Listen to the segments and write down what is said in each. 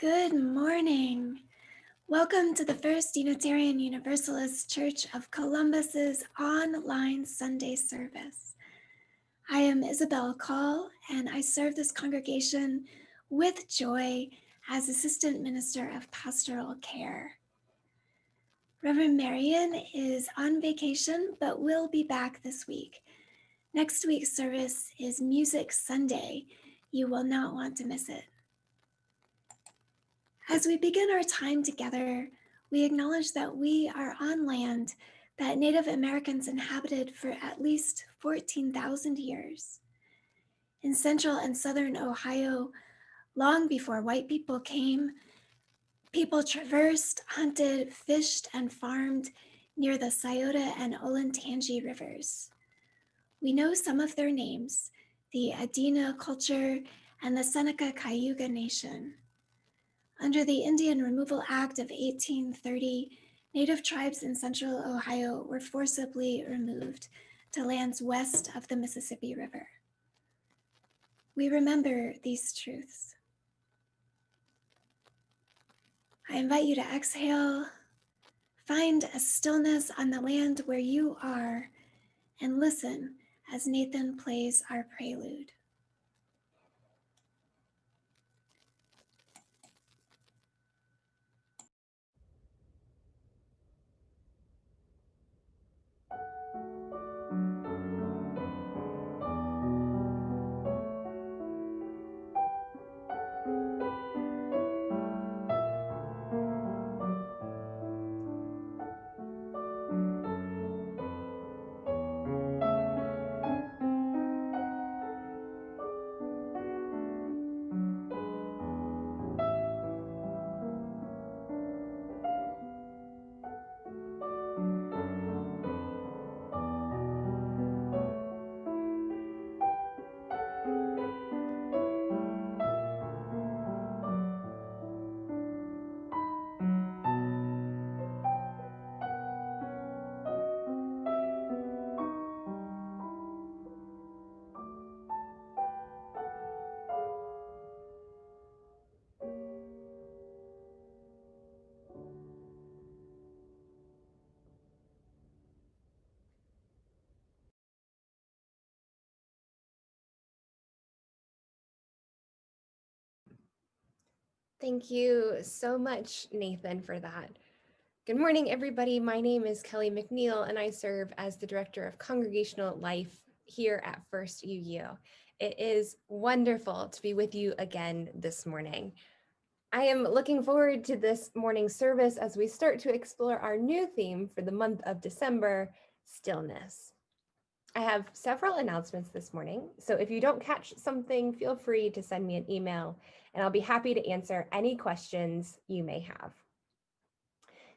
Good morning. Welcome to the First Unitarian Universalist Church of Columbus's online Sunday service. I am Isabel Call, and I serve this congregation with joy as Assistant Minister of Pastoral Care. Reverend Marion is on vacation, but will be back this week. Next week's service is Music Sunday. You will not want to miss it. As we begin our time together, we acknowledge that we are on land that Native Americans inhabited for at least 14,000 years. In central and southern Ohio, long before white people came, people traversed, hunted, fished, and farmed near the Scioto and Olentangy rivers. We know some of their names, the Adena culture and the Seneca Cayuga Nation. Under the Indian Removal Act of 1830, Native tribes in central Ohio were forcibly removed to lands west of the Mississippi River. We remember these truths. I invite you to exhale, find a stillness on the land where you are, and listen as Nathan plays our prelude. Thank you so much, Nathan, for that. Good morning, everybody. My name is Kelly McNeil, and I serve as the Director of Congregational Life here at First UU. It is wonderful to be with you again this morning. I am looking forward to this morning's service as we start to explore our new theme for the month of December, stillness. I have several announcements this morning, so if you don't catch something, feel free to send me an email, and I'll be happy to answer any questions you may have.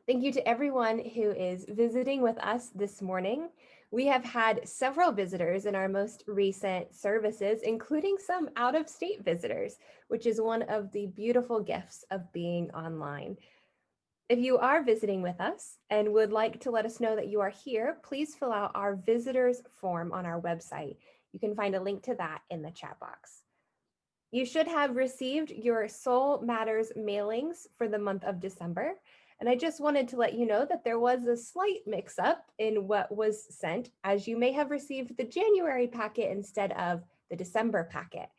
Thank you to everyone who is visiting with us this morning. We have had several visitors in our most recent services, including some out-of-state visitors, which is one of the beautiful gifts of being online. If you are visiting with us and would like to let us know that you are here, please fill out our visitors form on our website. You can find a link to that in the chat box. You should have received your Soul Matters mailings for the month of December. And I just wanted to let you know that there was a slight mix-up in what was sent, as you may have received the January packet instead of the December packet.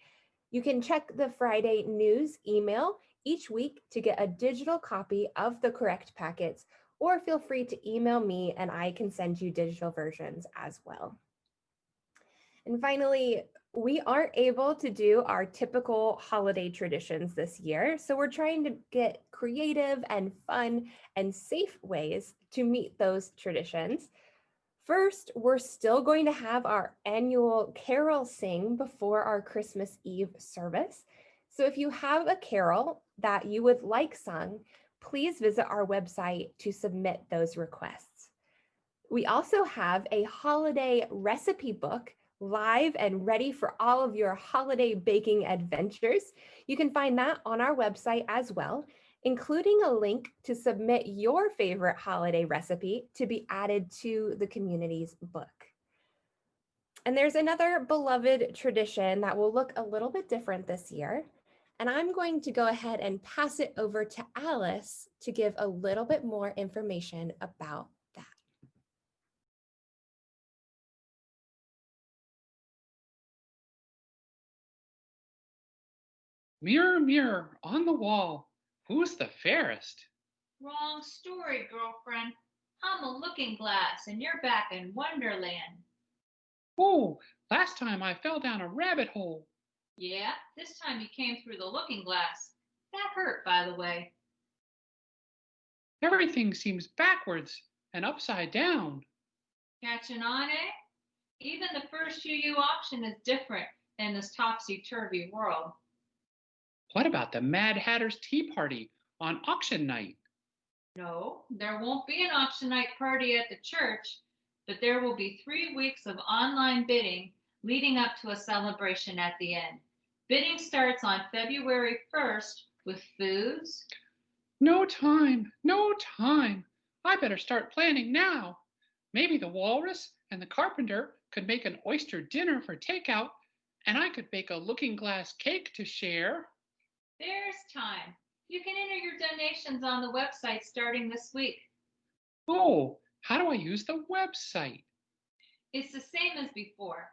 You can check the Friday news email each week to get a digital copy of the correct packets, or feel free to email me and I can send you digital versions as well. And finally, we aren't able to do our typical holiday traditions this year, so we're trying to get creative and fun and safe ways to meet those traditions. First, we're still going to have our annual carol sing before our Christmas Eve service. So if you have a carol that you would like sung, please visit our website to submit those requests. We also have a holiday recipe book live and ready for all of your holiday baking adventures. You can find that on our website as well, including a link to submit your favorite holiday recipe to be added to the community's book. And there's another beloved tradition that will look a little bit different this year. And I'm going to go ahead and pass it over to Alice to give a little bit more information about that. Mirror, mirror on the wall, who's the fairest? Wrong story, girlfriend. I'm a looking glass and you're back in Wonderland. Oh, last time I fell down a rabbit hole. Yeah, this time you came through the looking glass. That hurt, by the way. Everything seems backwards and upside down. Catching on, eh? Even the first UU auction is different than this topsy-turvy world. What about the Mad Hatter's Tea Party on auction night? No, there won't be an auction night party at the church, but there will be 3 weeks of online bidding leading up to a celebration at the end. Bidding starts on February 1st with foods. No time, no time. I better start planning now. Maybe the walrus and the carpenter could make an oyster dinner for takeout, and I could bake a looking glass cake to share. There's time. You can enter your donations on the website starting this week. Oh, how do I use the website? It's the same as before.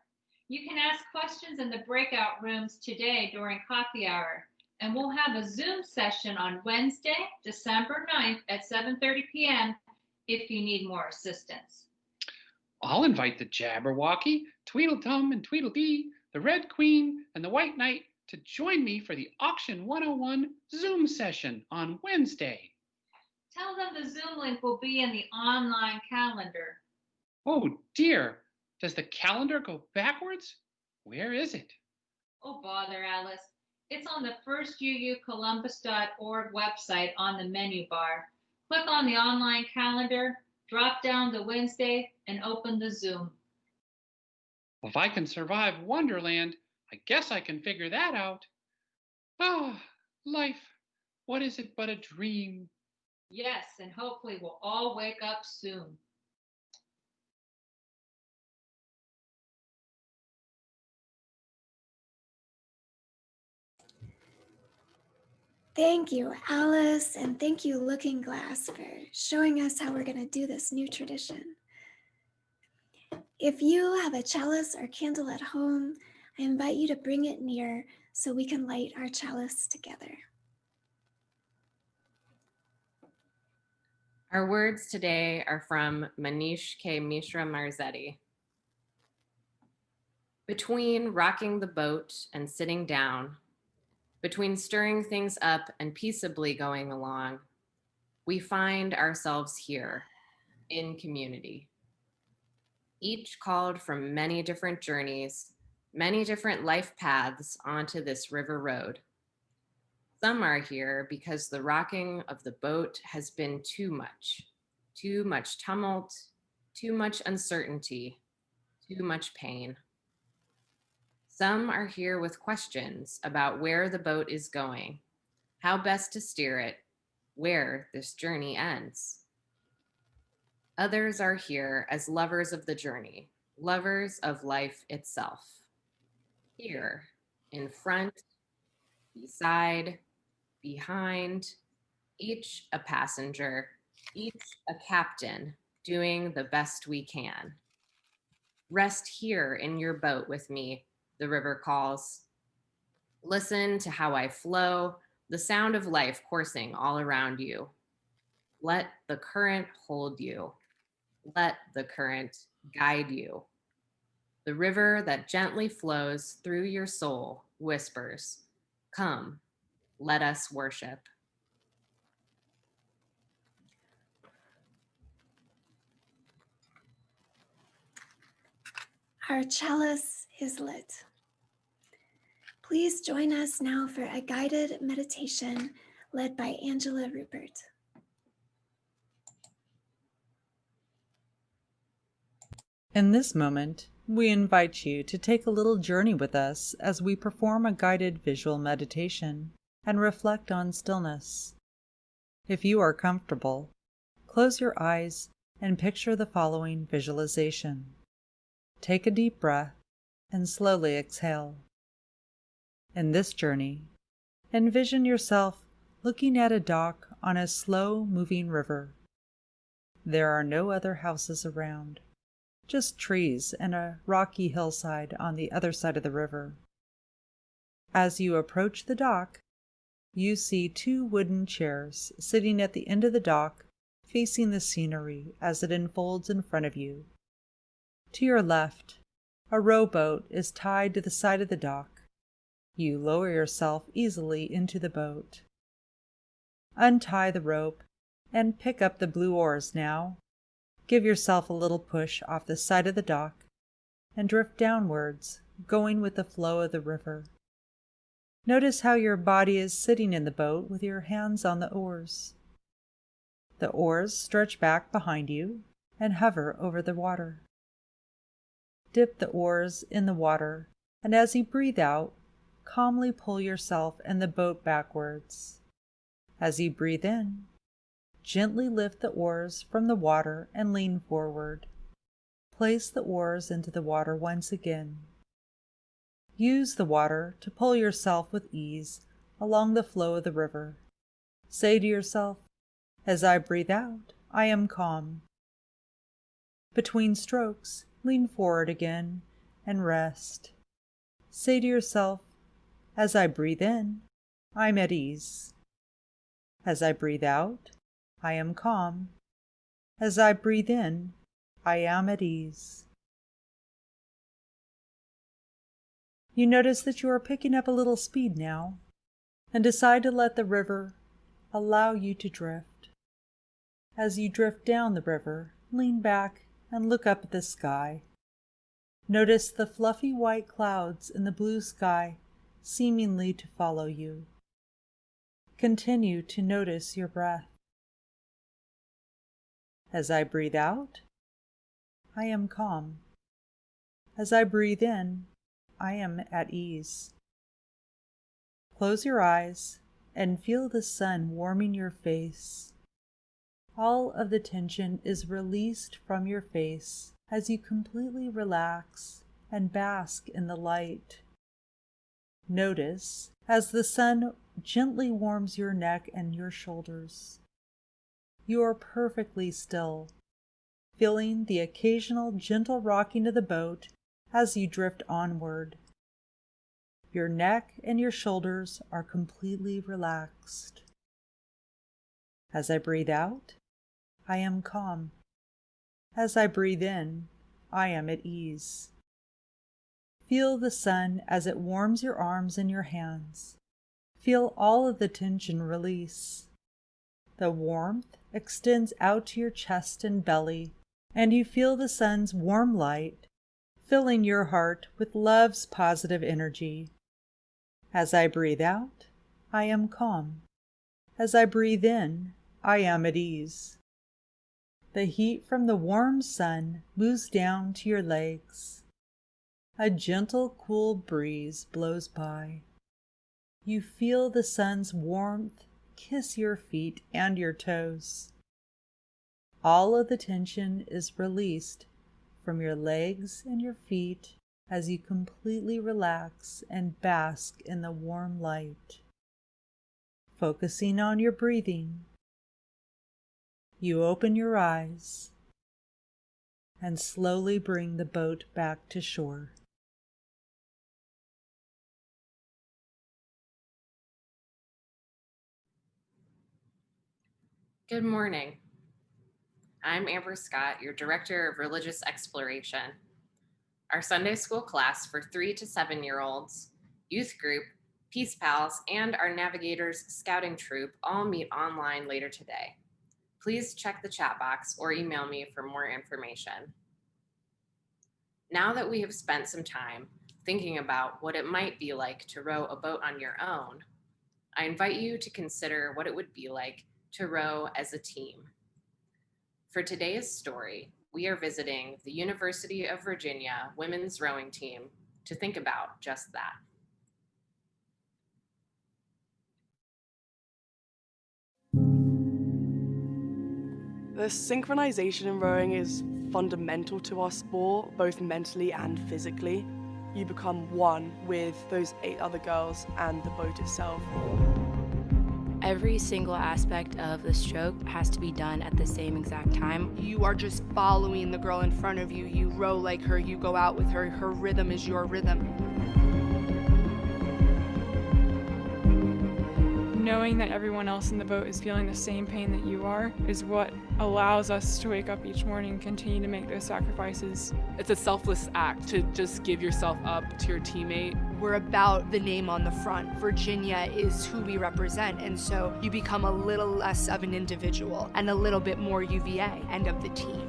You can ask questions in the breakout rooms today during coffee hour, and we'll have a Zoom session on Wednesday, December 9th at 7:30 p.m. if you need more assistance. I'll invite the Jabberwocky, Tweedledum and Tweedledee, the Red Queen, and the White Knight to join me for the Auction 101 Zoom session on Wednesday. Tell them the Zoom link will be in the online calendar. Oh dear, does the calendar go backwards? Where is it? Oh, bother, Alice. It's on the firstucolumbus.org website on the menu bar. Click on the online calendar, drop down to Wednesday, and open the Zoom. If I can survive Wonderland, I guess I can figure that out. Ah, life, what is it but a dream? Yes, and hopefully we'll all wake up soon. Thank you, Alice, and thank you, Looking Glass, for showing us how we're going to do this new tradition. If you have a chalice or candle at home, I invite you to bring it near so we can light our chalice together. Our words today are from Manish K. Mishra Marzetti. Between rocking the boat and sitting down, between stirring things up and peaceably going along, we find ourselves here in community. Each called from many different journeys, many different life paths onto this river road. Some are here because the rocking of the boat has been too much tumult, too much uncertainty, too much pain. Some are here with questions about where the boat is going, how best to steer it, where this journey ends. Others are here as lovers of the journey, lovers of life itself. Here, in front, beside, behind, each a passenger, each a captain, doing the best we can. Rest here in your boat with me, the river calls. Listen to how I flow, the sound of life coursing all around you. Let the current hold you. Let the current guide you. The river that gently flows through your soul whispers, "Come, let us worship." Our chalice is lit. Please join us now for a guided meditation led by Angela Rupert. In this moment, we invite you to take a little journey with us as we perform a guided visual meditation and reflect on stillness. If you are comfortable, close your eyes and picture the following visualization. Take a deep breath and slowly exhale. In this journey, Envision yourself looking at a dock on a slow-moving river. There are no other houses around, just trees and a rocky hillside on the other side of the river. As you approach the dock, you see 2 wooden chairs sitting at the end of the dock, facing the scenery as it unfolds in front of you. To your left, a rowboat is tied to the side of the dock. You lower yourself easily into the boat. Untie the rope and pick up the blue oars now. Give yourself a little push off the side of the dock and drift downwards, going with the flow of the river. Notice how your body is sitting in the boat with your hands on the oars. The oars stretch back behind you and hover over the water. Dip the oars in the water, and as you breathe out, calmly pull yourself and the boat backwards. As you breathe in, gently lift the oars from the water and lean forward. Place the oars into the water once again. Use the water to pull yourself with ease along the flow of the river. Say to yourself, as I breathe out, I am calm. Between strokes, lean forward again and rest. Say to yourself, as I breathe in, I'm at ease. As I breathe out, I am calm. As I breathe in, I am at ease. You notice that you are picking up a little speed now, and decide to let the river allow you to drift. As you drift down the river, lean back and look up at the sky. Notice the fluffy white clouds in the blue sky seemingly to follow you. Continue to notice your breath. As I breathe out, I am calm. As I breathe in, I am at ease. Close your eyes and feel the sun warming your face. All of the tension is released from your face as you completely relax and bask in the light. Notice as the sun gently warms your neck and your shoulders. You are perfectly still, feeling the occasional gentle rocking of the boat as you drift onward. Your neck and your shoulders are completely relaxed. As I breathe out, I am calm. As I breathe in, I am at ease. Feel the sun as it warms your arms and your hands. Feel all of the tension release. The warmth extends out to your chest and belly, and you feel the sun's warm light filling your heart with love's positive energy. As I breathe out, I am calm. As I breathe in, I am at ease. The heat from the warm sun moves down to your legs. A gentle, cool breeze blows by. You feel the sun's warmth kiss your feet and your toes. All of the tension is released from your legs and your feet as you completely relax and bask in the warm light. Focusing on your breathing, you open your eyes and slowly bring the boat back to shore. Good morning. I'm Amber Scott, your Director of Religious Exploration. Our Sunday school class for 3 to 7-year-olds, youth group, Peace Pals, and our Navigators Scouting Troop all meet online later today. Please check the chat box or email me for more information. Now that we have spent some time thinking about what it might be like to row a boat on your own, I invite you to consider what it would be like to row as a team. For today's story, we are visiting the University of Virginia women's rowing team to think about just that. The synchronization in rowing is fundamental to our sport, both mentally and physically. you become one with those 8 other girls and the boat itself. Every single aspect of the stroke has to be done at the same exact time. You are just following the girl in front of you. You row like her, you go out with her. Her rhythm is your rhythm. Knowing that everyone else in the boat is feeling the same pain that you are is what allows us to wake up each morning and continue to make those sacrifices. It's a selfless act to just give yourself up to your teammate. We're about the name on the front. Virginia is who we represent, and so you become a little less of an individual and a little bit more UVA and of the team.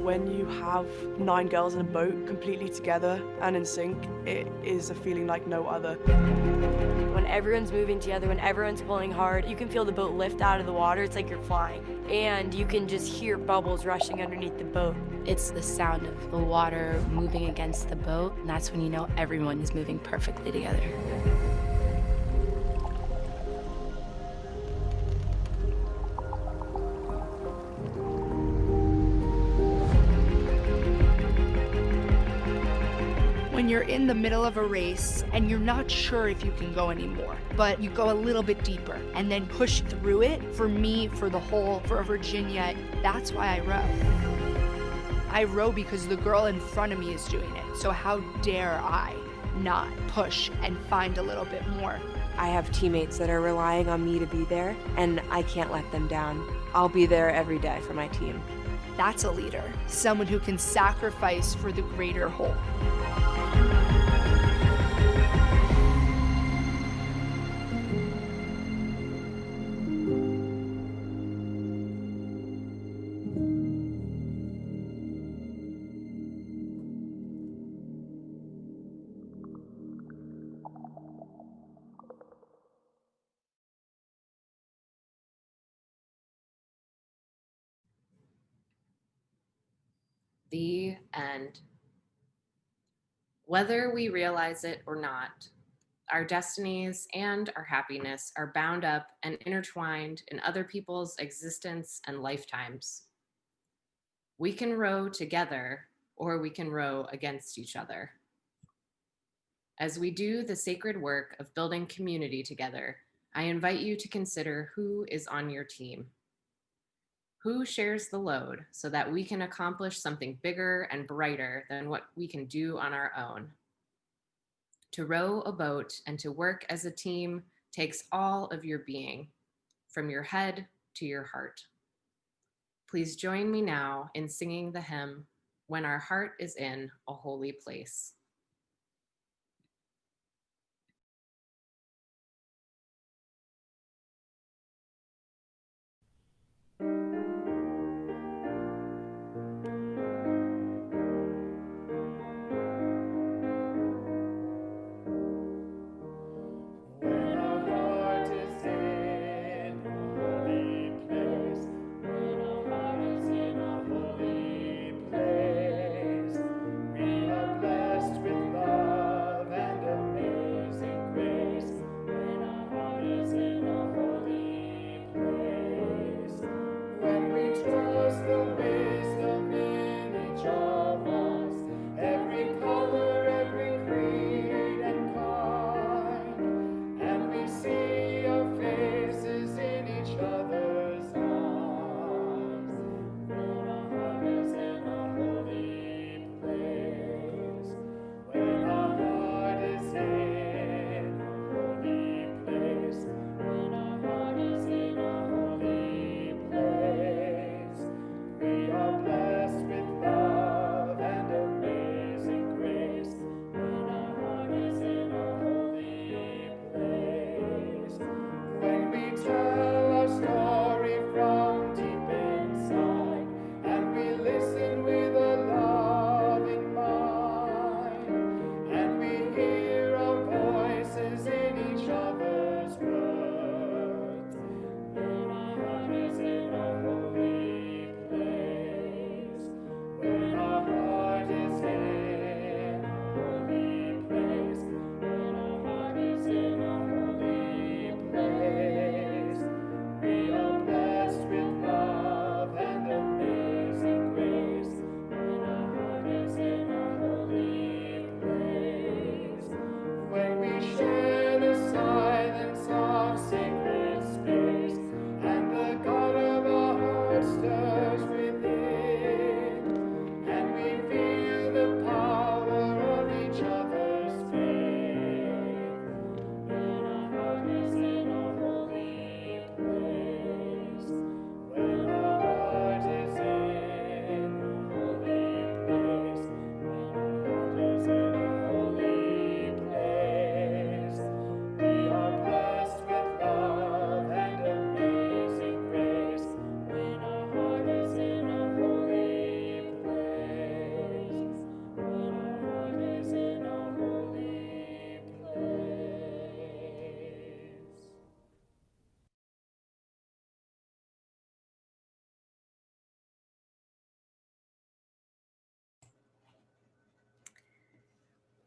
When you have 9 girls in a boat completely together and in sync, it is a feeling like no other. When everyone's moving together, when everyone's pulling hard, you can feel the boat lift out of the water. It's like you're flying. And you can just hear bubbles rushing underneath the boat. It's the sound of the water moving against the boat, and that's when you know everyone is moving perfectly together. When you're in the middle of a race and you're not sure if you can go anymore, but you go a little bit deeper and then push through it, for me, for Virginia, that's why I row. I row because the girl in front of me is doing it. So how dare I not push and find a little bit more? I have teammates that are relying on me to be there, and I can't let them down. I'll be there every day for my team. That's a leader, someone who can sacrifice for the greater whole. The end. Whether we realize it or not, our destinies and our happiness are bound up and intertwined in other people's existence and lifetimes. We can row together, or we can row against each other. As we do the sacred work of building community together, I invite you to consider who is on your team. Who shares the load so that we can accomplish something bigger and brighter than what we can do on our own? To row a boat and to work as a team takes all of your being, from your head to your heart. Please join me now in singing the hymn, When Our Heart is in a Holy Place. Blessed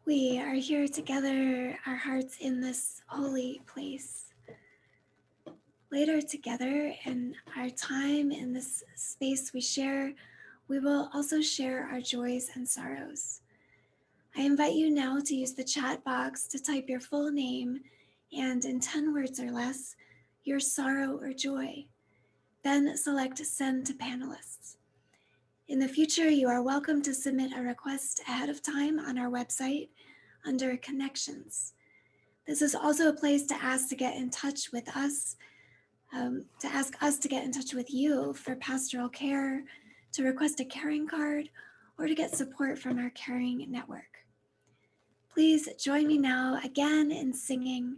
We are here together, our hearts in this holy place. Later together in our time in this space we share, we will also share our joys and sorrows. I invite you now to use the chat box to type your full name and, in 10 words or less, your sorrow or joy. Then select Send to Panelists. In the future, you are welcome to submit a request ahead of time on our website under Connections. This is also a place to ask to get in touch with us, to ask us to get in touch with you for pastoral care, to request a caring card, or to get support from our caring network. Please join me now again in singing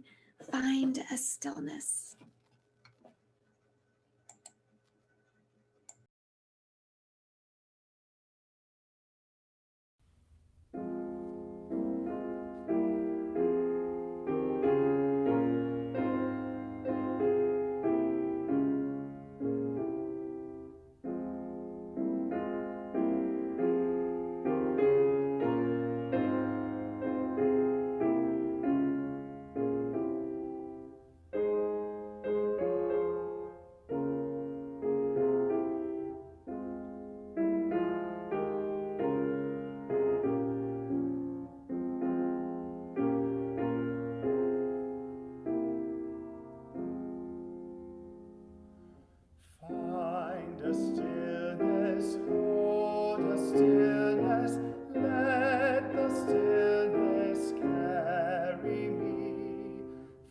Find a Stillness. Find a stillness, hold a stillness, let the stillness carry me.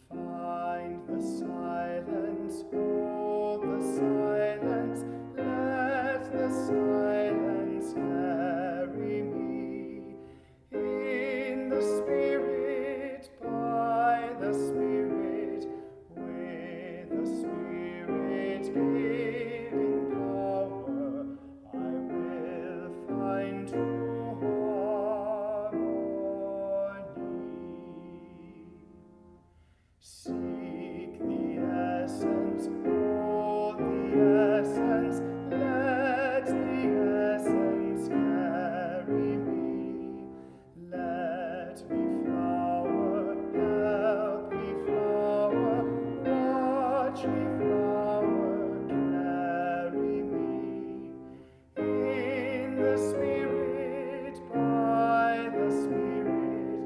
Find the silence, hold the silence, let the silence carry me. In the Spirit, by the Spirit, with the Spirit giving power, I will find true harmony. Seek the essence, hold the essence, let the essence carry me. Let me flower, help me flower, watch me flower, carry me. In the Spirit, by the Spirit,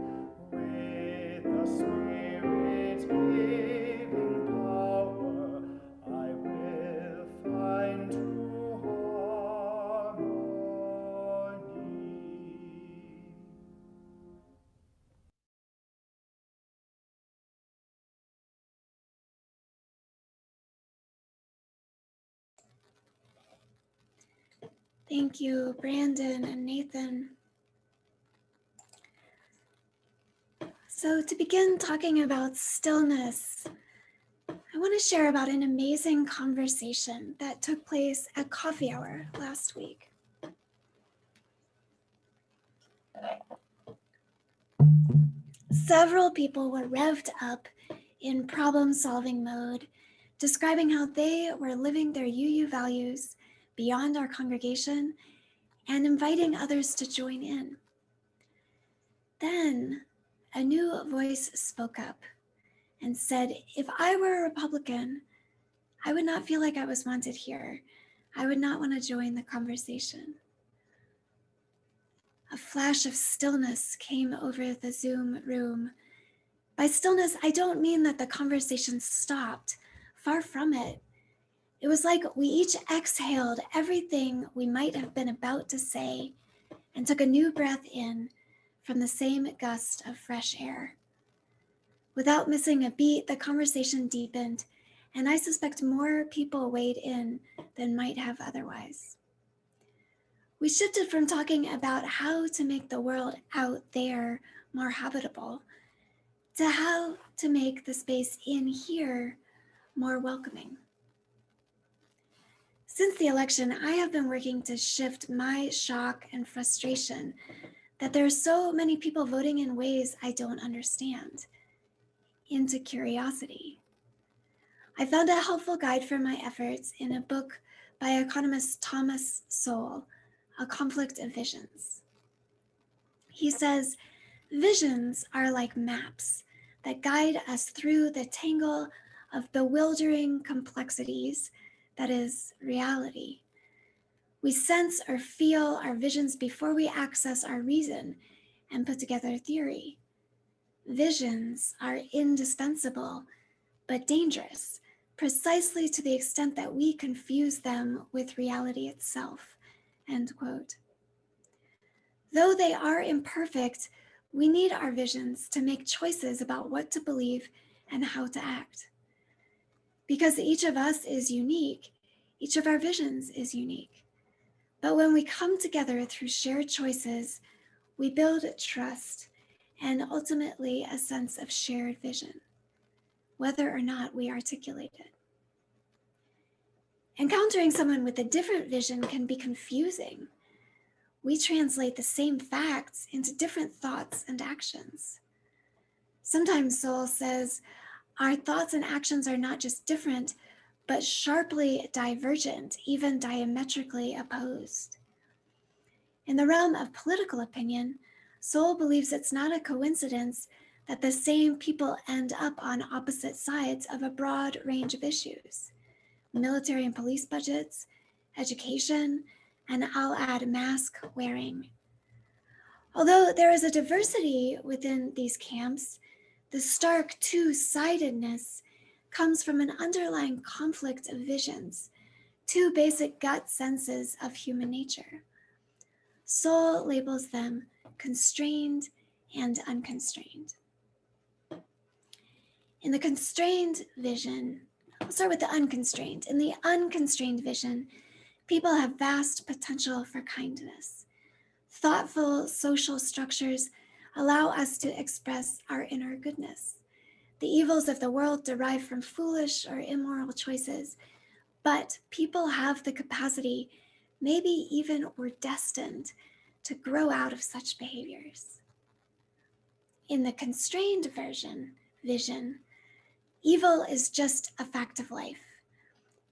with the Spirit giving power, I will find true harmony. Thank you, Brandon and Nathan. So to begin talking about stillness, I want to share about an amazing conversation that took place at coffee hour last week. Several people were revved up in problem-solving mode, describing how they were living their UU values beyond our congregation and inviting others to join in. Then a new voice spoke up and said, if I were a Republican, I would not feel like I was wanted here. I would not want to join the conversation. A flash of stillness came over the Zoom room. By stillness, I don't mean that the conversation stopped. Far from it. It was like we each exhaled everything we might have been about to say and took a new breath in from the same gust of fresh air. Without missing a beat, the conversation deepened, and I suspect more people weighed in than might have otherwise. We shifted from talking about how to make the world out there more habitable to how to make the space in here more welcoming. Since the election, I have been working to shift my shock and frustration that there are so many people voting in ways I don't understand into curiosity. I found a helpful guide for my efforts in a book by economist Thomas Sowell, A Conflict of Visions. He says, Visions are like maps that guide us through the tangle of bewildering complexities that is reality. We sense or feel our visions before we access our reason and put together theory. Visions are indispensable but dangerous, precisely to the extent that we confuse them with reality itself. End quote. Though they are imperfect, we need our visions to make choices about what to believe and how to act. Because each of us is unique, each of our visions is unique. But when we come together through shared choices, we build trust and ultimately a sense of shared vision, whether or not we articulate it. Encountering someone with a different vision can be confusing. We translate the same facts into different thoughts and actions. Sometimes Soul says, our thoughts and actions are not just different, but sharply divergent, even diametrically opposed. In the realm of political opinion, Soul believes it's not a coincidence that the same people end up on opposite sides of a broad range of issues: military and police budgets, education, and I'll add mask wearing. Although there is a diversity within these camps, the stark two-sidedness comes from an underlying conflict of visions, two basic gut senses of human nature. Soul labels them constrained and unconstrained. In the constrained vision, I'll start with the unconstrained. In the unconstrained vision, people have vast potential for kindness. Thoughtful social structures allow us to express our inner goodness. The evils of the world derive from foolish or immoral choices, but people have the capacity, maybe even were destined, to grow out of such behaviors. In the constrained vision, evil is just a fact of life.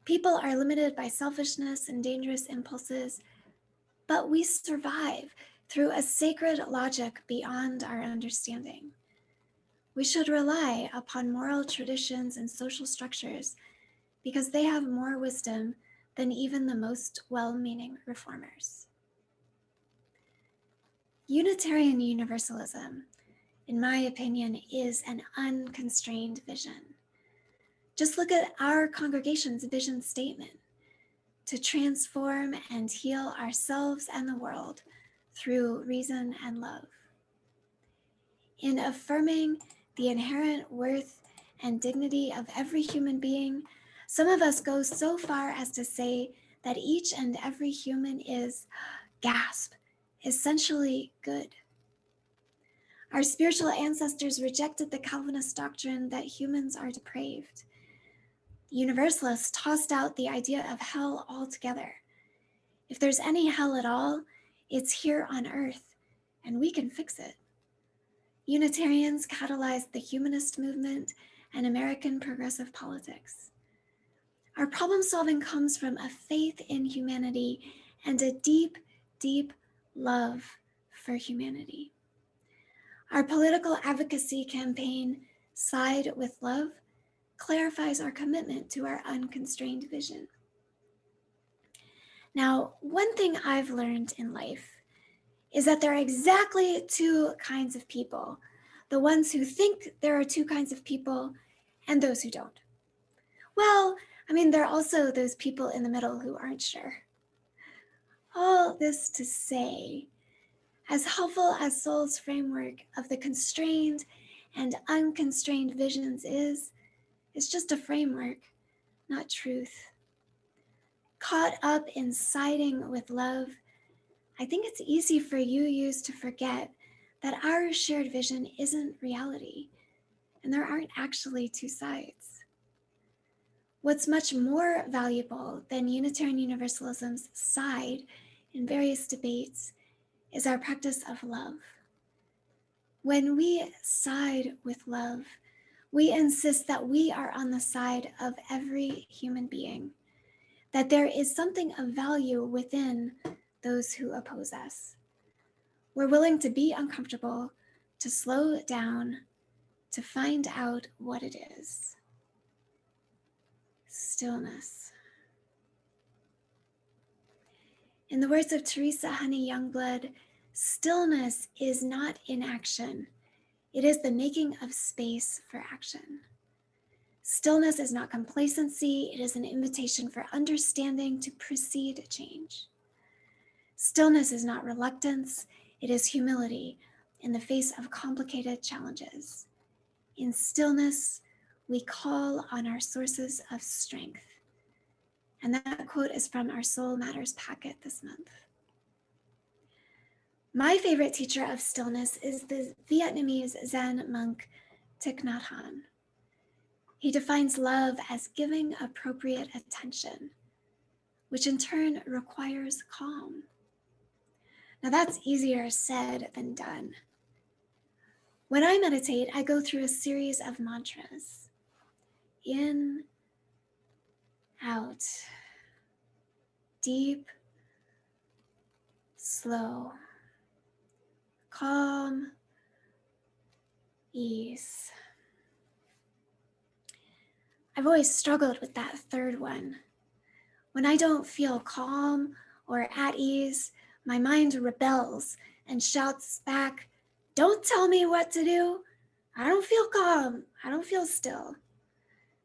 People are limited by selfishness and dangerous impulses, but we survive through a sacred logic beyond our understanding. We should rely upon moral traditions and social structures because they have more wisdom than even the most well-meaning reformers. Unitarian Universalism, in my opinion, is an unconstrained vision. Just look at our congregation's vision statement: to transform and heal ourselves and the world through reason and love. In affirming the inherent worth and dignity of every human being, some of us go so far as to say that each and every human is, gasp, essentially good. Our spiritual ancestors rejected the Calvinist doctrine that humans are depraved. Universalists tossed out the idea of hell altogether. If there's any hell at all, it's here on earth, and we can fix it. Unitarians catalyzed the humanist movement and American progressive politics. Our problem solving comes from a faith in humanity and a deep, deep love for humanity. Our political advocacy campaign, Side with Love, clarifies our commitment to our unconstrained vision. Now, one thing I've learned in life is that there are exactly two kinds of people: the ones who think there are two kinds of people and those who don't. Well, there are also those people in the middle who aren't sure. All this to say, as helpful as Soul's framework of the constrained and unconstrained visions is, it's just a framework, not truth. Caught up in siding with love, I think it's easy for you to forget that our shared vision isn't reality, and there aren't actually two sides. What's much more valuable than Unitarian Universalism's side in various debates is our practice of love. When we side with love, we insist that we are on the side of every human being, that there is something of value within those who oppose us. We're willing to be uncomfortable, to slow down, to find out what it is. Stillness. In the words of Teresa Honey Youngblood, stillness is not inaction. It is the making of space for action. Stillness is not complacency. It is an invitation for understanding to precede change. Stillness is not reluctance. It is humility in the face of complicated challenges. In stillness, we call on our sources of strength. And that quote is from our Soul Matters packet this month. My favorite teacher of stillness is the Vietnamese Zen monk Thich Nhat Hanh. He defines love as giving appropriate attention, which in turn requires calm. Now that's easier said than done. When I meditate, I go through a series of mantras. In, out, deep, slow, calm, ease. I've always struggled with that third one. When I don't feel calm or at ease, my mind rebels and shouts back, "Don't tell me what to do. I don't feel calm. I don't feel still."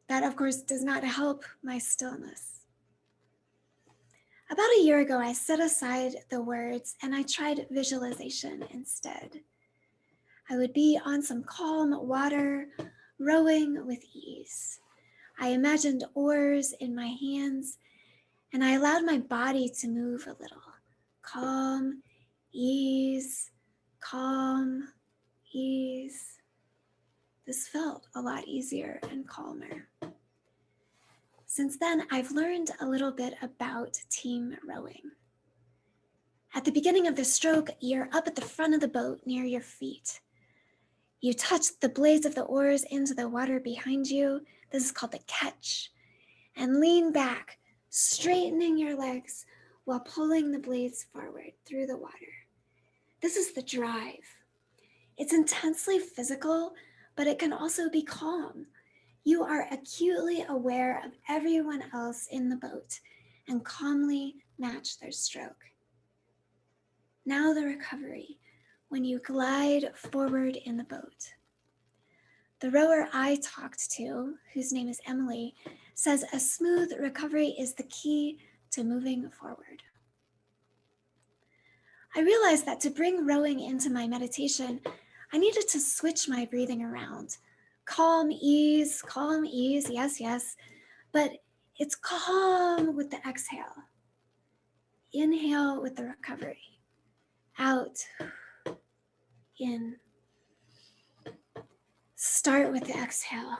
That, of course, does not help my stillness. About a year ago, I set aside the words and I tried visualization instead. I would be on some calm water, rowing with ease. I imagined oars in my hands and I allowed my body to move a little. Calm, ease, calm, ease. This felt a lot easier and calmer. Since then, I've learned a little bit about team rowing. At the beginning of the stroke, you're up at the front of the boat near your feet. You touch the blades of the oars into the water behind you. This is called the catch. And lean back, straightening your legs while pulling the blades forward through the water. This is the drive. It's intensely physical, but it can also be calm. You are acutely aware of everyone else in the boat and calmly match their stroke. Now the recovery, when you glide forward in the boat. The rower I talked to, whose name is Emily, says a smooth recovery is the key to moving forward. I realized that to bring rowing into my meditation, I needed to switch my breathing around. Calm, ease, yes, yes. But it's calm with the exhale. Inhale with the recovery. Out, in. Start with the exhale.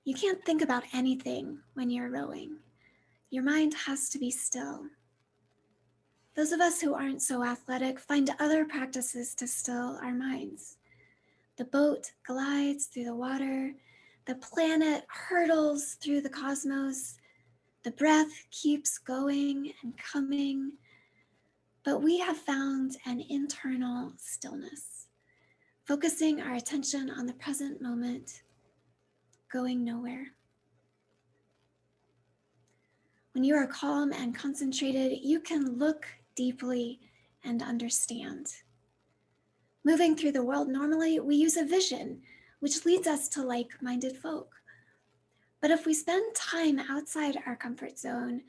You can't think about anything when you're rowing. Your mind has to be still. Those of us who aren't so athletic find other practices to still our minds. The boat glides through the water. The planet hurtles through the cosmos. The breath keeps going and coming. But we have found an internal stillness, focusing our attention on the present moment, going nowhere. When you are calm and concentrated, you can look deeply and understand. Moving through the world normally, we use a vision, which leads us to like-minded folk. But if we spend time outside our comfort zone,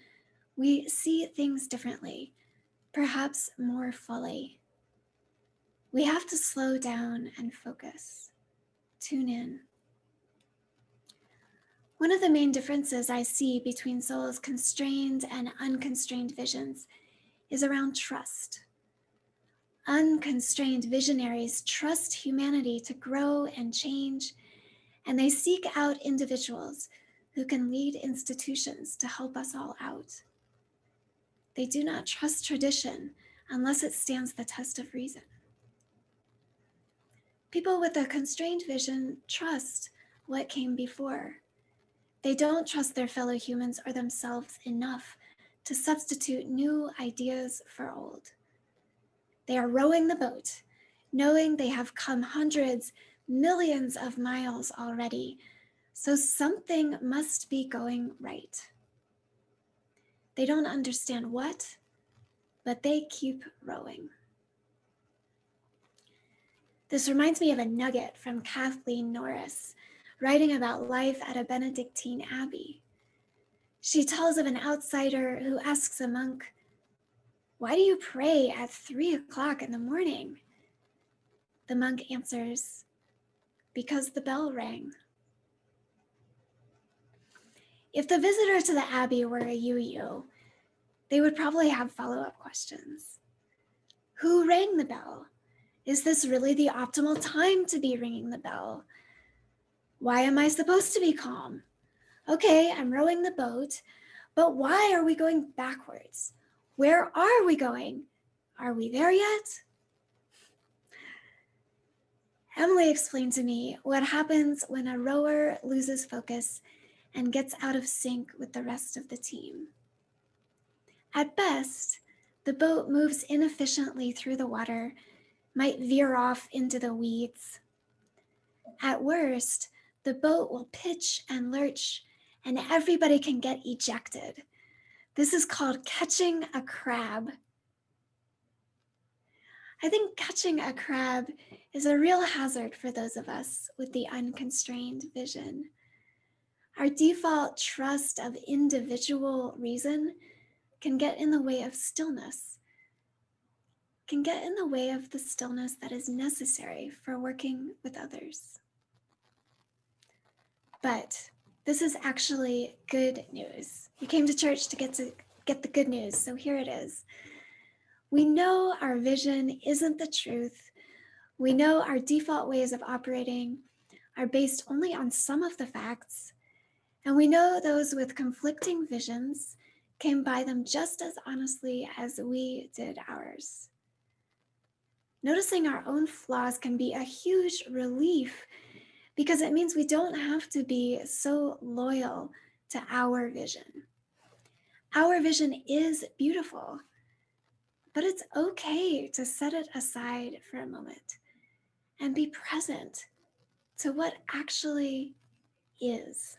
we see things differently, perhaps more fully. We have to slow down and focus, tune in. One of the main differences I see between souls' constrained and unconstrained visions is around trust. Unconstrained visionaries trust humanity to grow and change, and they seek out individuals who can lead institutions to help us all out. They do not trust tradition unless it stands the test of reason. People with a constrained vision trust what came before. They don't trust their fellow humans or themselves enough to substitute new ideas for old. They are rowing the boat, knowing they have come hundreds, millions of miles already, so something must be going right. They don't understand what, but they keep rowing. This reminds me of a nugget from Kathleen Norris, writing about life at a Benedictine abbey. She tells of an outsider who asks a monk, "Why do you pray at 3 o'clock in the morning?" The monk answers, "Because the bell rang." If the visitor to the abbey were a you, they would probably have follow-up questions. Who rang the bell? Is this really the optimal time to be ringing the bell? Why am I supposed to be calm? Okay, I'm rowing the boat, but why are we going backwards? Where are we going? Are we there yet? Emily explained to me what happens when a rower loses focus and gets out of sync with the rest of the team. At best, the boat moves inefficiently through the water, might veer off into the weeds. At worst, the boat will pitch and lurch, and everybody can get ejected. This is called catching a crab. I think catching a crab is a real hazard for those of us with the unconstrained vision. Our default trust of individual reason can get in the way of stillness, can get in the way of the stillness that is necessary for working with others. But this is actually good news. You came to church to get the good news, so here it is. We know our vision isn't the truth. We know our default ways of operating are based only on some of the facts, and we know those with conflicting visions came by them just as honestly as we did ours. Noticing our own flaws can be a huge relief because it means we don't have to be so loyal to our vision. Our vision is beautiful, but it's okay to set it aside for a moment and be present to what actually is.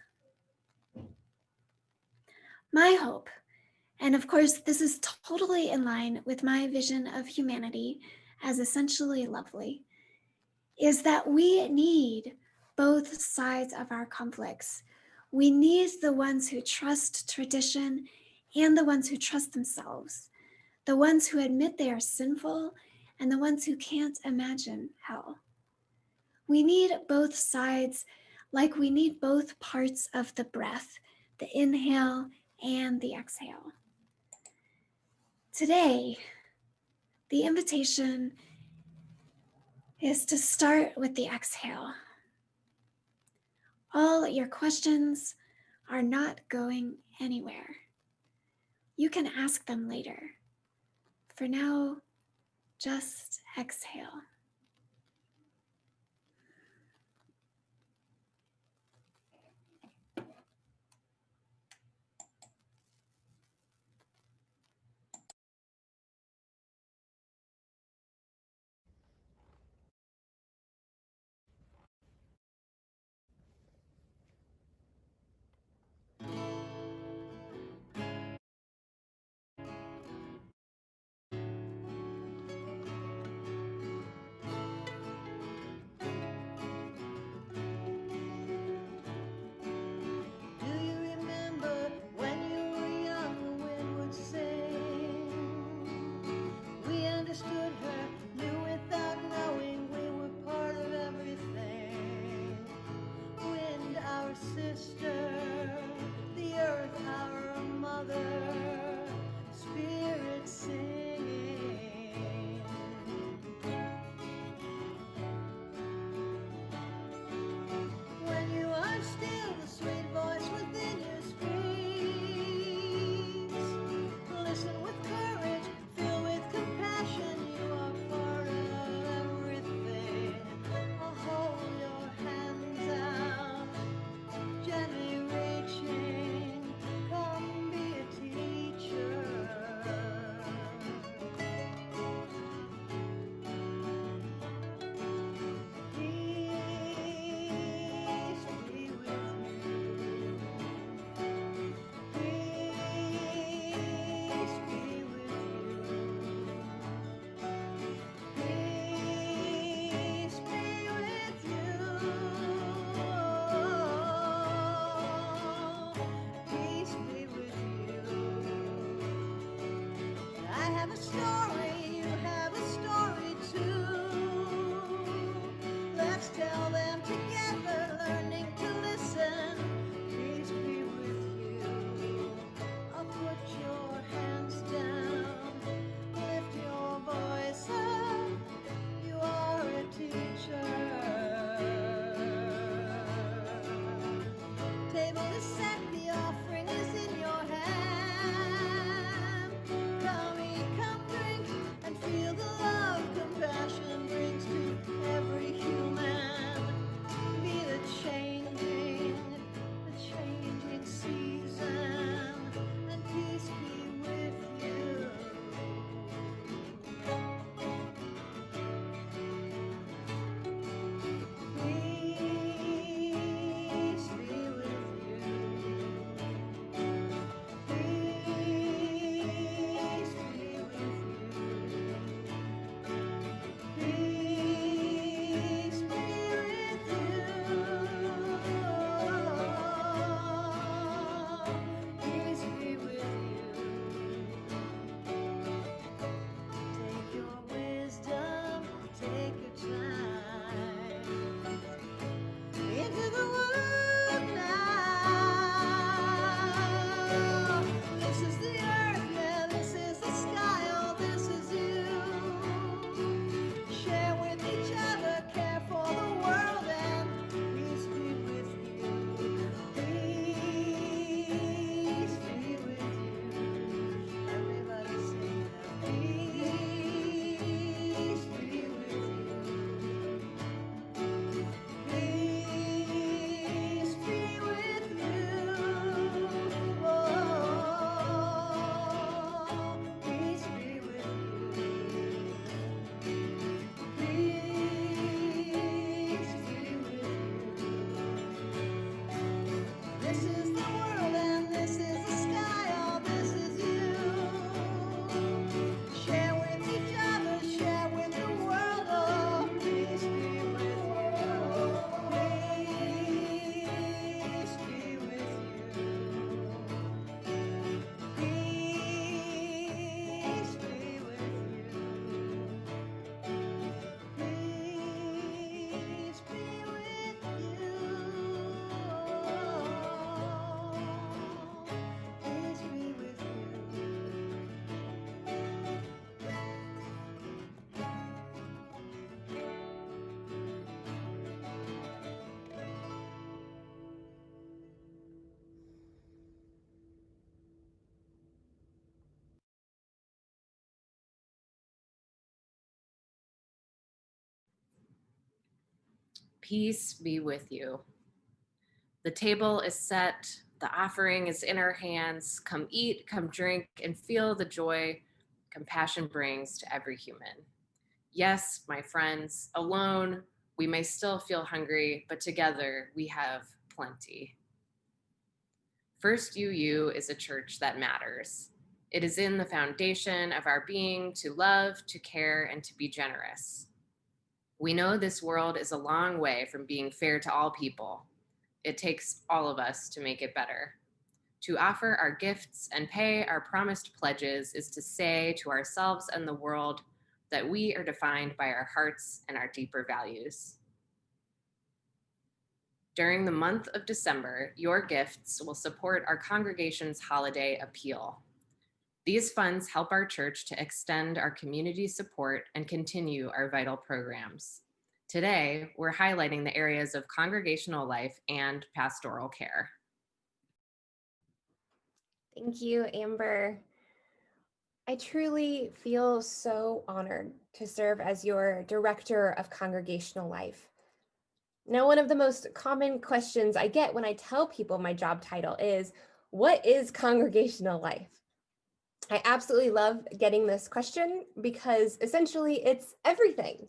My hope, and of course, this is totally in line with my vision of humanity as essentially lovely, is that we need both sides of our conflicts. We need the ones who trust tradition and the ones who trust themselves, the ones who admit they are sinful and the ones who can't imagine hell. We need both sides like we need both parts of the breath, the inhale and the exhale. Today, the invitation is to start with the exhale. All your questions are not going anywhere. You can ask them later. For now, just exhale. Peace be with you. The table is set, the offering is in our hands. Come eat, come drink, and feel the joy compassion brings to every human. Yes, my friends, alone, we may still feel hungry, but together we have plenty. First UU is a church that matters. It is in the foundation of our being to love, to care, and to be generous. We know this world is a long way from being fair to all people. It takes all of us to make it better. To offer our gifts and pay our promised pledges is to say to ourselves and the world that we are defined by our hearts and our deeper values. During the month of December, your gifts will support our congregation's holiday appeal. These funds help our church to extend our community support and continue our vital programs. Today, we're highlighting the areas of congregational life and pastoral care. Thank you, Amber. I truly feel so honored to serve as your Director of Congregational Life. Now, one of the most common questions I get when I tell people my job title is, what is congregational life? I absolutely love getting this question because essentially it's everything.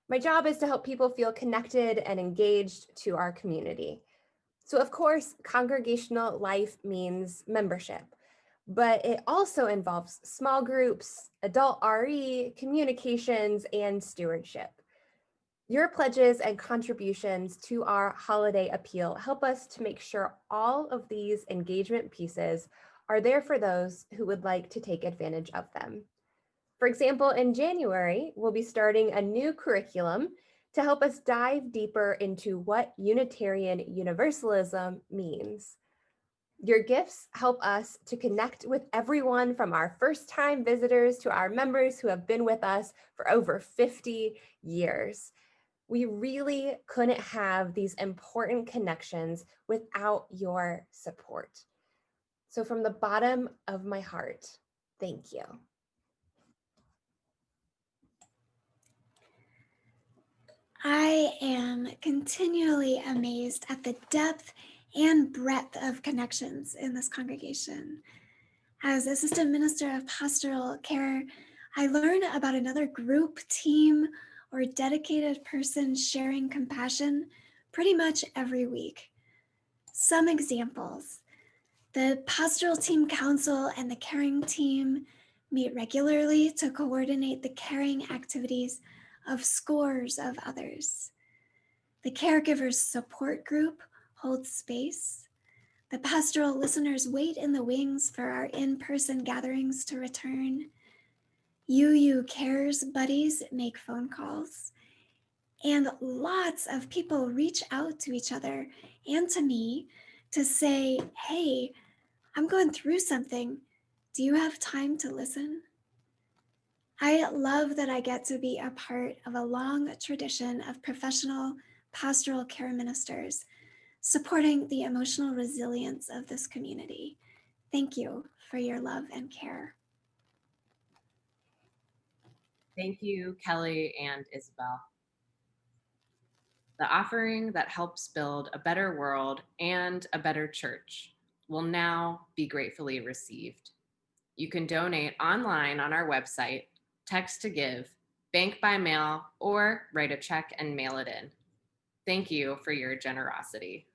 My job is to help people feel connected and engaged to our community. So of course, congregational life means membership, but it also involves small groups, adult RE, communications, and stewardship. Your pledges and contributions to our holiday appeal help us to make sure all of these engagement pieces are there for those who would like to take advantage of them. For example, in January, we'll be starting a new curriculum to help us dive deeper into what Unitarian Universalism means. Your gifts help us to connect with everyone from our first-time visitors to our members who have been with us for over 50 years. We really couldn't have these important connections without your support. So from the bottom of my heart, thank you. I am continually amazed at the depth and breadth of connections in this congregation. As Assistant Minister of Pastoral Care, I learn about another group, team, or dedicated person sharing compassion pretty much every week. Some examples. The Pastoral Team Council and the Caring Team meet regularly to coordinate the caring activities of scores of others. The Caregivers Support Group holds space. The pastoral listeners wait in the wings for our in-person gatherings to return. UU Cares buddies make phone calls. And lots of people reach out to each other and to me to say, hey, I'm going through something. Do you have time to listen? I love that I get to be a part of a long tradition of professional pastoral care ministers supporting the emotional resilience of this community. Thank you for your love and care. Thank you, Kelly and Isabel. The offering that helps build a better world and a better church will now be gratefully received. You can donate online on our website, text to give, bank by mail, or write a check and mail it in. Thank you for your generosity.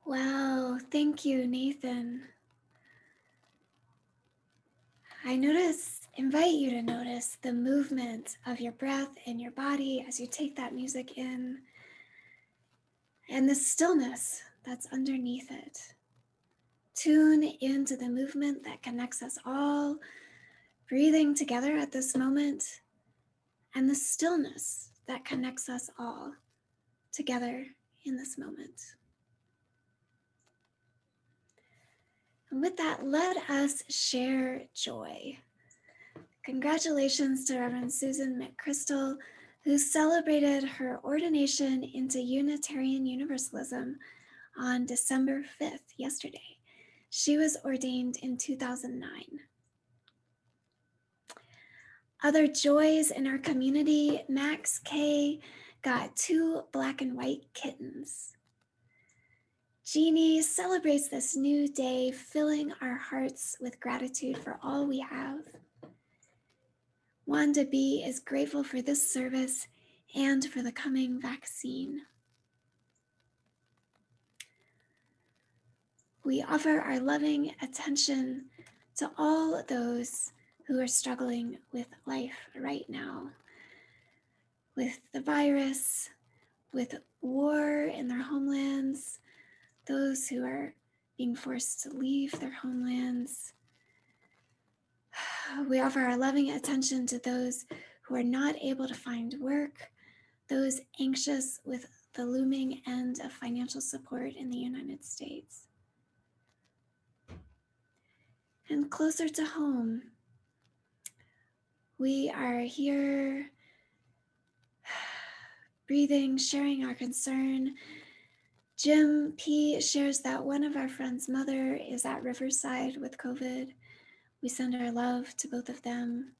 Wow, thank you, Nathan. Invite you to notice the movement of your breath in your body as you take that music in, and the stillness that's underneath it. Tune into the movement that connects us all, breathing together at this moment, and the stillness that connects us all together in this moment. And with that, let us share joy. Congratulations to Reverend Susan McChrystal, who celebrated her ordination into Unitarian Universalism on December 5th, yesterday. She was ordained in 2009. Other joys in our community, Max K got 2 black and white kittens. Jeannie celebrates this new day, filling our hearts with gratitude for all we have. Wanda B is grateful for this service and for the coming vaccine. We offer our loving attention to all those who are struggling with life right now, with the virus, with war in their homelands, those who are being forced to leave their homelands. We offer our loving attention to those who are not able to find work, those anxious with the looming end of financial support in the United States. And closer to home, we are here breathing, sharing our concern. Jim P. shares that one of our friends' mother is at Riverside with COVID. We send our love to both of them.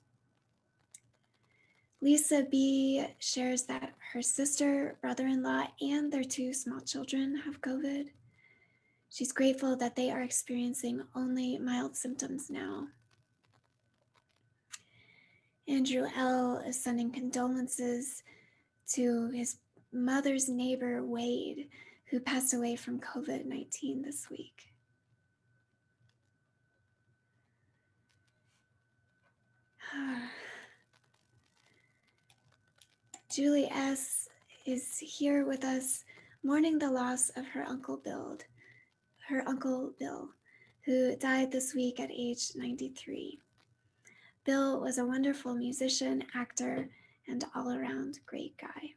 Lisa B. shares that her sister, brother-in-law, and their 2 small children have COVID. She's grateful that they are experiencing only mild symptoms now. Andrew L. is sending condolences to his mother's neighbor, Wade, who passed away from COVID-19 this week. Julie S. is here with us, mourning the loss of her Uncle Bill, who died this week at age 93. Bill was a wonderful musician, actor, and all-around great guy.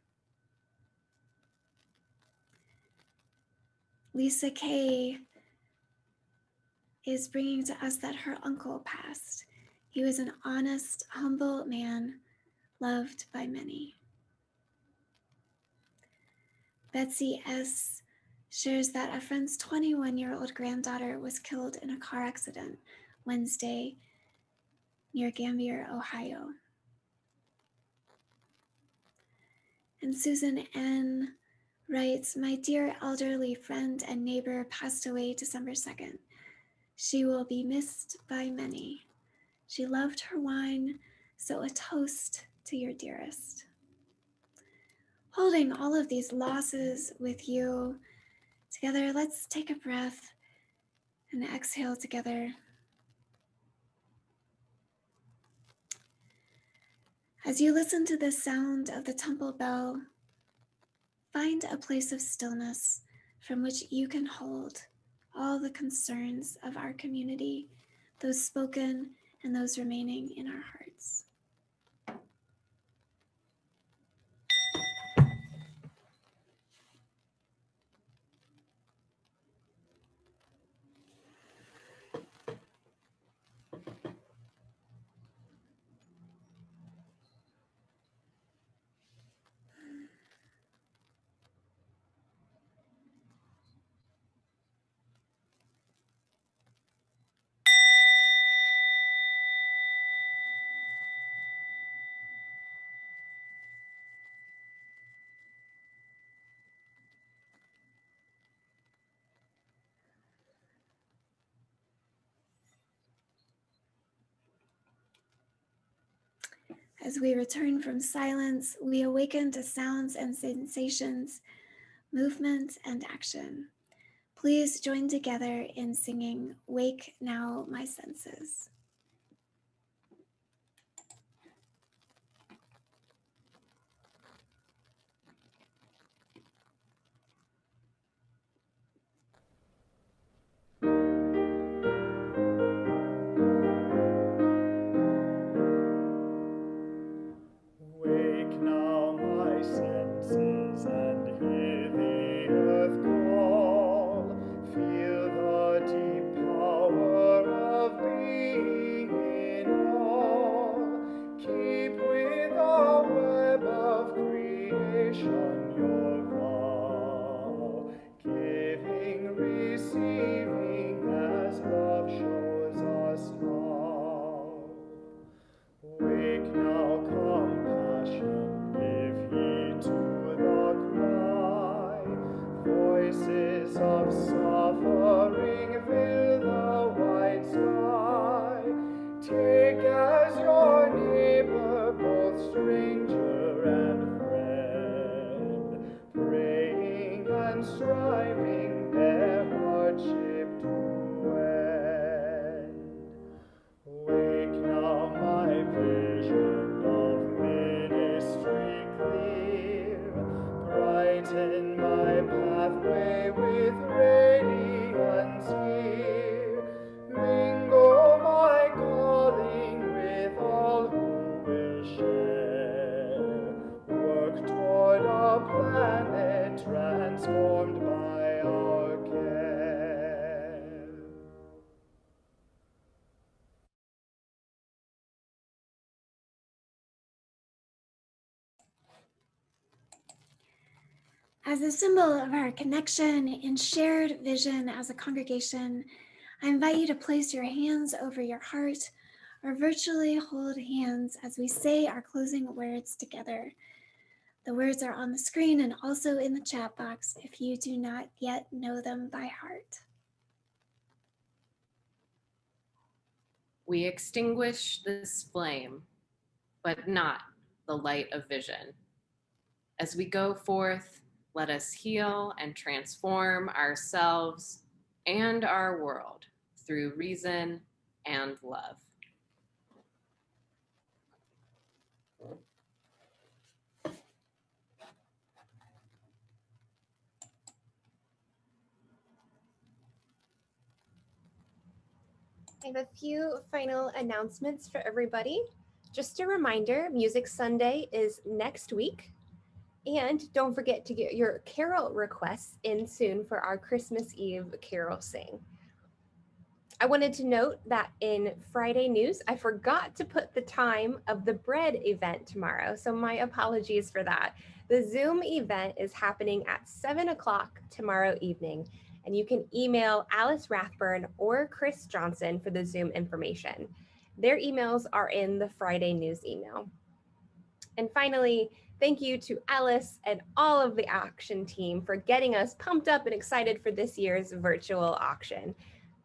Lisa K. is bringing to us that her uncle passed. He was an honest, humble man, loved by many. Betsy S. shares that a friend's 21-year-old granddaughter was killed in a car accident Wednesday near Gambier, Ohio. And Susan N. writes, my dear elderly friend and neighbor passed away December 2nd. She will be missed by many. She loved her wine, so a toast to your dearest. Holding all of these losses with you together, let's take a breath and exhale together. As you listen to the sound of the temple bell, find a place of stillness from which you can hold all the concerns of our community, those spoken and those remaining in our hearts. As we return from silence, we awaken to sounds and sensations, movement and action. Please join together in singing Wake Now My Senses. Wake now my senses and hear the earth call. Feel the deep power of being in all. Keep with the web of creation your vow. Giving, receiving as love shows us how. Wake now, compassion, give heed to the cry. Voices of suffering fill the wide sky. Take as your neighbor both stranger and friend, praying and striving their hardship to end. Wake now my vision of ministry clear, brighten my pathway with radiance here, mingle my calling with all who will share, work toward a planet transformed by our care. As a symbol of our connection and shared vision as a congregation, I invite you to place your hands over your heart or virtually hold hands as we say our closing words together. The words are on the screen and also in the chat box if you do not yet know them by heart. We extinguish this flame, but not the light of vision. As we go forth, let us heal and transform ourselves and our world through reason and love. I have a few final announcements for everybody. Just a reminder, Music Sunday is next week. And don't forget to get your carol requests in soon for our Christmas Eve carol sing. I wanted to note that in Friday news, I forgot to put the time of the bread event tomorrow. So my apologies for that. The Zoom event is happening at 7 o'clock tomorrow evening. And you can email Alice Rathburn or Chris Johnson for the Zoom information. Their emails are in the Friday news email. And finally, thank you to Alice and all of the auction team for getting us pumped up and excited for this year's virtual auction.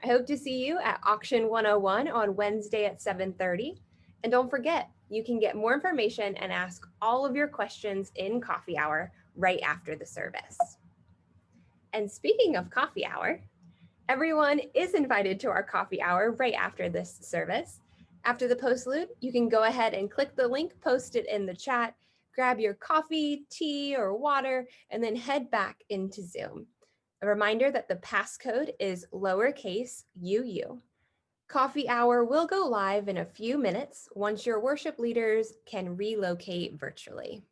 I hope to see you at Auction 101 on Wednesday at 7:30. And don't forget, you can get more information and ask all of your questions in coffee hour right after the service. And speaking of coffee hour, everyone is invited to our coffee hour right after this service. After the postlude, you can go ahead and click the link posted in the chat, grab your coffee, tea, or water, and then head back into Zoom. A reminder that the passcode is lowercase UU. Coffee hour will go live in a few minutes once your worship leaders can relocate virtually.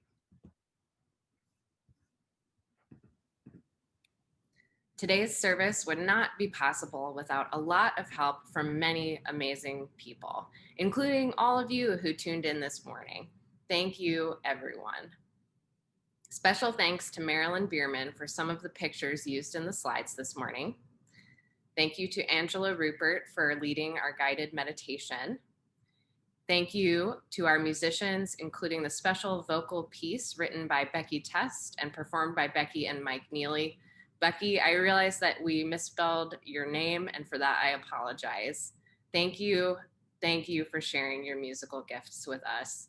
Today's service would not be possible without a lot of help from many amazing people, including all of you who tuned in this morning. Thank you, everyone. Special thanks to Marilyn Bierman for some of the pictures used in the slides this morning. Thank you to Angela Rupert for leading our guided meditation. Thank you to our musicians, including the special vocal piece written by Becky Test and performed by Becky and Mike Neely. Becky, I realize that we misspelled your name, and for that I apologize. Thank you for sharing your musical gifts with us.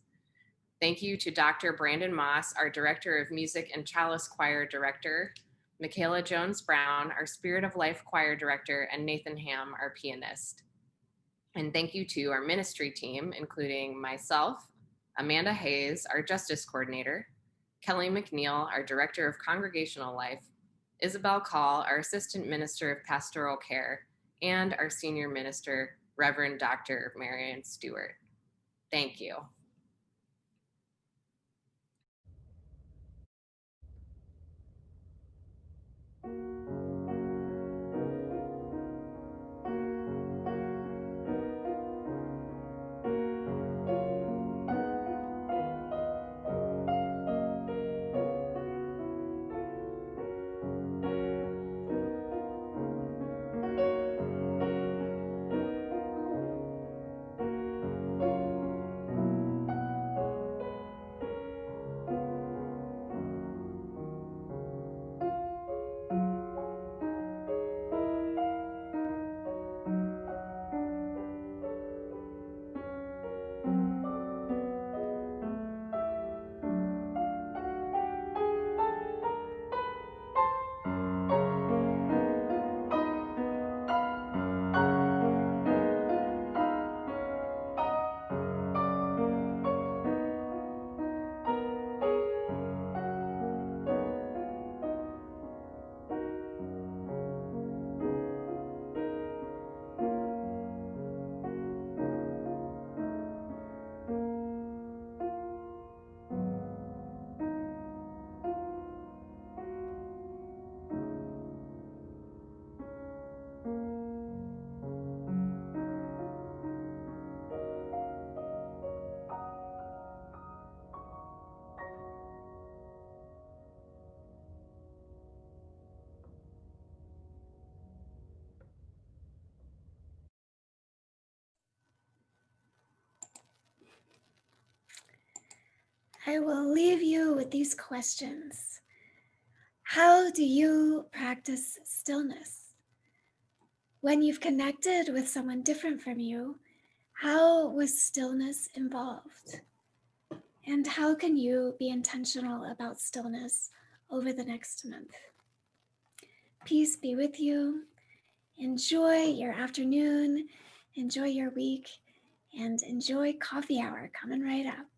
Thank you to Dr. Brandon Moss, our Director of Music and Chalice Choir Director. Michaela Jones Brown, our Spirit of Life choir director, and Nathan Ham, our pianist. And thank you to our ministry team, including myself, Amanda Hayes, our justice coordinator, Kelly McNeil, our director of congregational life, Isabel Call, our assistant minister of pastoral care, and our senior minister, Reverend Dr. Marion Stewart. Thank you. I will leave you with these questions. How do you practice stillness? When you've connected with someone different from you, how was stillness involved? And how can you be intentional about stillness over the next month? Peace be with you. Enjoy your afternoon, enjoy your week, and enjoy coffee hour coming right up.